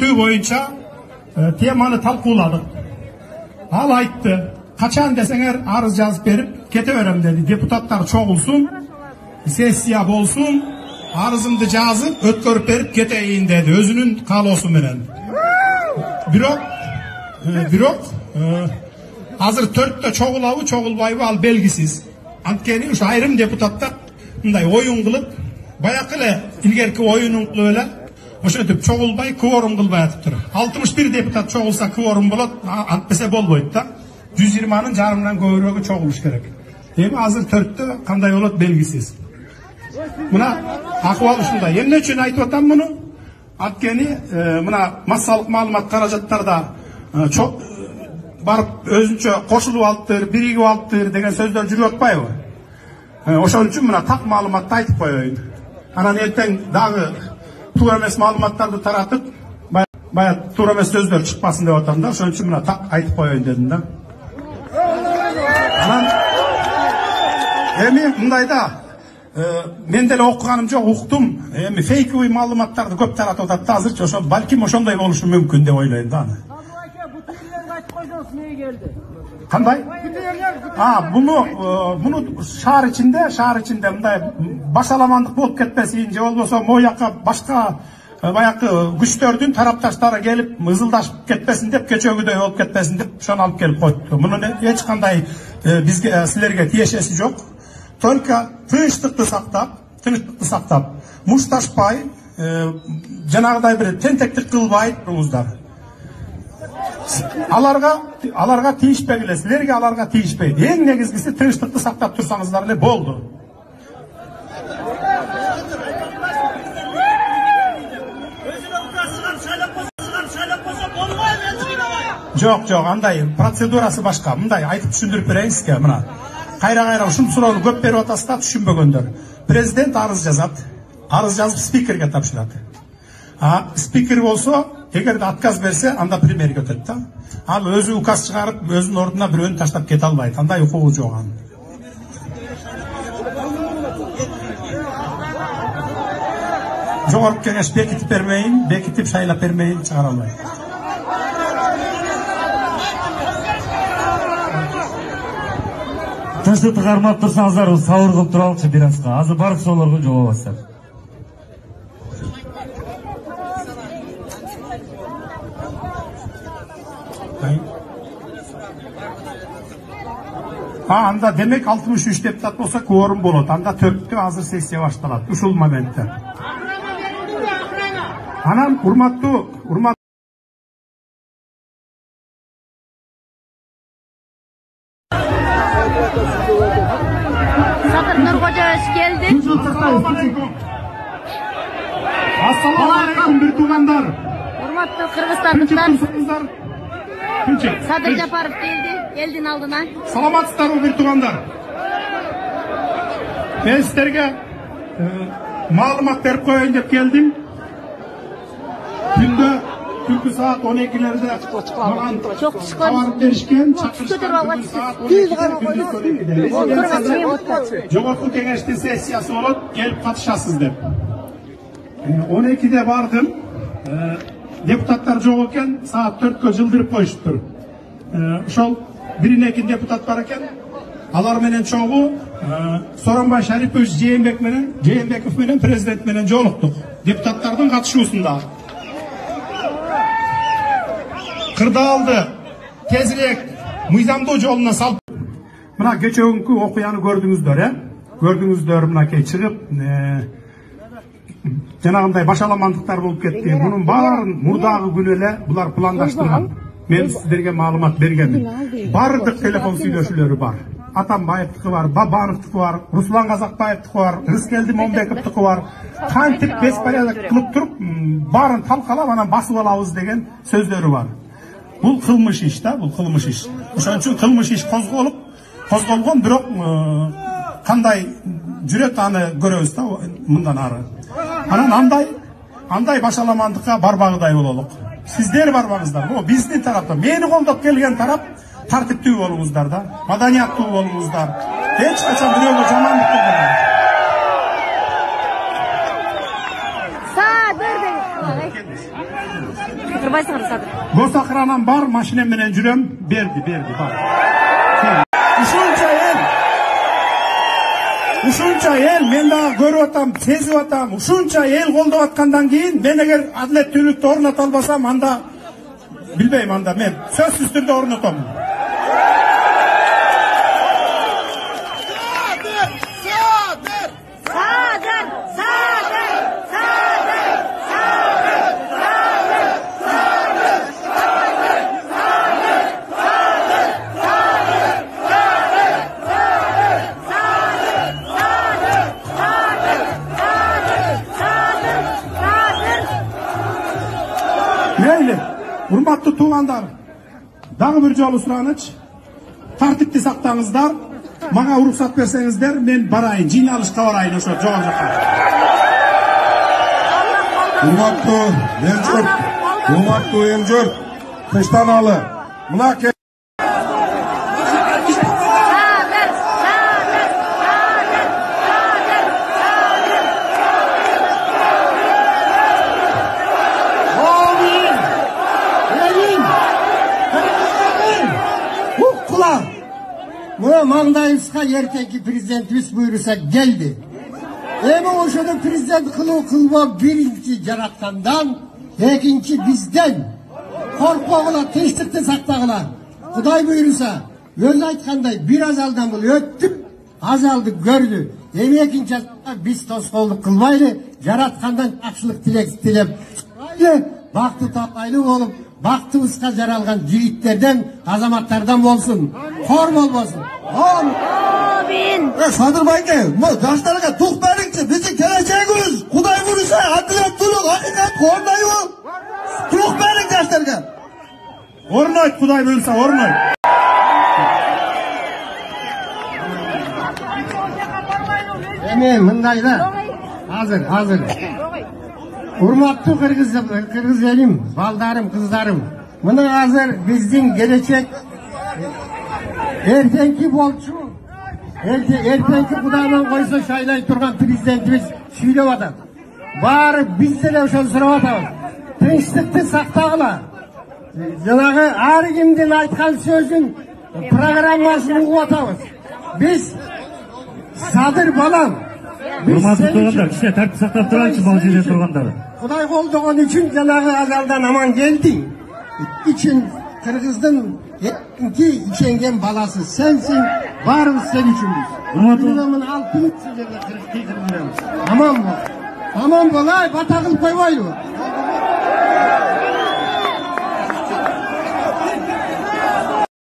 тәртіптүү боюнча теманы талкууладык. Ал айтты, качан десеңер арыз жазып берип кете берем деди. Депутаттар чогулсун, сессия болсун, арызымды жазып, өткөрүп берип кетейин деди, өзүнүн каалоосу менен. Бирок азыр 4-тө чогулабы, чогулбайбы ал белгисиз. Анткени ушу айрым депутаттар мындай оюн кылып, баякы эле илгерки оюнун кылып эле ошентип чогулбай, кворум кылбай атыптыр. 61 депутат чогулса кворум болот, антпесе болбойт да. 120-нын жарымынан көбүрөөгү чогулуш керек. Эми азыр 4-тө кандай болот белгисиз. Мына акыбал ушундай. Эмне үчүн айтып атам муну? Анткени мына массалык маалымат каражаттарда барып өзүнчө кошулуп алыптыр, биригип алыптыр деген сөздөр жүрүп атпайбы? Ошон үчүн мына так маалыматты айтып коеюн. Анан эртең дагы туура эмес маалыматтарды таратып, бая туура эмес сөздөр чыкпасын деп атам да. Ошон үчүн мына так айтып коеюн дедим да. Анан эми мындай да, мен деле окуганым жок, уктум. Эми фейковый маалыматтарды көп таратып атат да азырчы, ошо балким ошондой болушу мүмкүн деп ойлойм да. Кандай? Буну шаар ичинде мындай башаламандык болуп кетпесин, же болбосо могу жакка башка баякы күчтөрдүн тарапташтары келип ызылдашып кетпесин деп, кечөгүдөй болуп кетпесин деп ошону алып келип коюпту. Мунун эч кандай бизге силерге тиешеси жок. Только тынчтыкты сактап, мушташпай, жанагыдай бир тентектик кылбай туруңуздар. Аларга тийишпегиле, силерге аларга тийишпей. Эң негизгиси тынчтыкты сактап турсаңыздар эле болду. Жок, андай процедурасы башка. Мындай айтып түшүндүрүп берейин сизге. Мына кайра ушул суроону көп берип атасыздар, түшүнбөгөндөр. Президент арыз жазат. Арыз жазып спикерге тапшырат. Спикер болсо, эгерде отказ берсе, анда премьерге өтөт да. Ал өзү указ чыгарып, өзүнүн ордуна бирөөнү таштап кете албайт. Андай укугу жок анын. Жогорку кеңеш бекитип шайлап бермейин, чыгара албайт. Тынчтыкты кармап турсаңыздар, сабыр кылып туралычы бир азга. Азыр барып соолорго жооп аласыздар. Анда демек 63 депутат болса кворум болот. Анда 4-тө азыр сессия башталат. Ушул моментте. Анан урматтуу Садыр Нуркожоевич келди. Ассаламу алейкум бир туугандар. Урматтуу кыргызстандыктар. Садыр Жапаров келди, элдин алдына. Саламатсыздарбы бир туугандар? Мен сиздерге маалымат берип коеюн деп келдим. Түнкү саат 12-лерде маған кабар беришкен, чакырышкан саат 12-де. Жогорку кеңештин сессиясы болот, келип катышасыз деп. 12-де бардым. Депутаттар жок экен, саат 4-кө жылдырып коюшуптур. Ошол 1-2 депутат бар экен. Алар менен чогуу Сооронбай Шарипович Жээнбеков менен президент менен жолуктук. Депутаттардын катышуусунда. Кырдаалды тезирээк мыйзамдуу жолуна салып. Мына кечөөкү окуяны көрдүңүздөр, Көрдүңүздөр, мынакей чыгып, жанагындай башаламандыктар болуп кетти. Мунун баарын мурдагы күнү эле булар пландаштырган. Мен сиздерге маалымат бергенмин. Бардык телефон сүйлөшүүлөрү бар. Атамбаевдики бар, Бабановдики бар, Руслан Казакбаевдики бар, Рыскелди Момбековдики бар. Кантип беспорядок кылып туруп, баарын талкалап анан басып алабыз деген сөздөрү бар. Бул кылмыш иш да, бул кылмыш иш. Ошон үчүн кылмыш иш козголгон, бирок кандай жүрөт аны көрөбүз да мындан ары. Анан андай башаламандыкка барбагыдай бололук. Сиздер барбаңыздар. Бул биздин тараптан, мени колдоп келген тарап тартиптүү болуңуздар да, маданияттуу болуңуздар. Эч качан бирөөгө жамандык кылбаңыздар. Кырбайсыңар Садыр. Босақыранан бар, машинем менен жүрөм. Берди, бар. Ушунча эл мен дагы көрүп атам, сезип атам. Ушунча эл колдоп аткандан кийин мен эгер адилеттүүлүктү орното албасам, анда билбейм, анда мен сөзсүз түрдө орнотом. Meyli, urmatlı tuğanlar, dagы bir жолу сураныч, тартипти сактаңыздар, мага уруксат берсеңиздер, мен барайын, жыйналышка барайын ошо жогон жака. Урматтуу эл журт, тыштаналы. Мына Buna mangdayımızga erkenki prezidentimiz buyurursa geldi. Ama oşada prezident kılma birinci yaratkandan, ikinci bizden, korkmağıla, teştikte saktağıla. Kuday buyurursa, yönde aytkanday bir azaldan bunu öttüm, azaldı gördü. Ikinci biz toskolluk kılmaylı, yaratkandan akşılık dilep. Baktı tapaylı olup, baktığımızda jaralgan jigitlerden, azamatlardan olsun. Hor olmasın. Amin. Sadır Bayke, bu daşlarına tuh berince bizi geleceğimiz, Kuday vurursa adilettülük, hakikat kornayı ol. Tuh berin daşlarına. Ornayt Kuday buyursa, ornayt. Emin, mındayda. Hazır. Urmatlı Kırgız elim, baldarım, kızlarım. Bunu hazır bizden gelecek ertenki bolçu, ertenki Kudayman koysa şaylay turgan prezidentimiz söylep atam. Bari biz de oşonu surap atamız. Tinçlikti saktağıla. Janagı har kimden aytkan sözün programmasını ugup atamız. Biz Sadır balam. Урматтуу туугандар, кичине тартип сактап тураңычы бул жерде тургандар. Kuday kolduğun için janagı azaldan aman geldi. İçin Kırgız'dan ki içengen balası sensin, varız sen üçümüz. Kırgız'ın altını çizerle Kırgız'ı. Aman bu. Aman bu, batakıl koymayı.